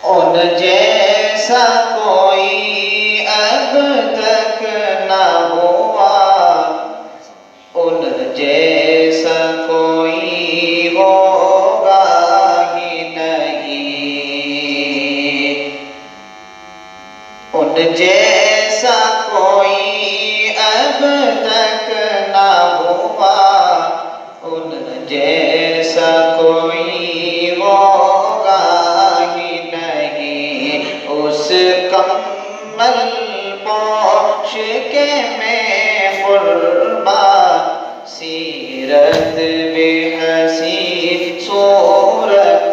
ان جیسا کوئی اب تک نہ ہوا، ان جیسا کوئی ہوگا ہی نہیں، ان جیسا کوئی اب تک نہ ہوا، ان جیسا کوئی ہوگا ہی نہیں۔ اس کمل پوش کے میں قربا، سیرت بے حسین صورت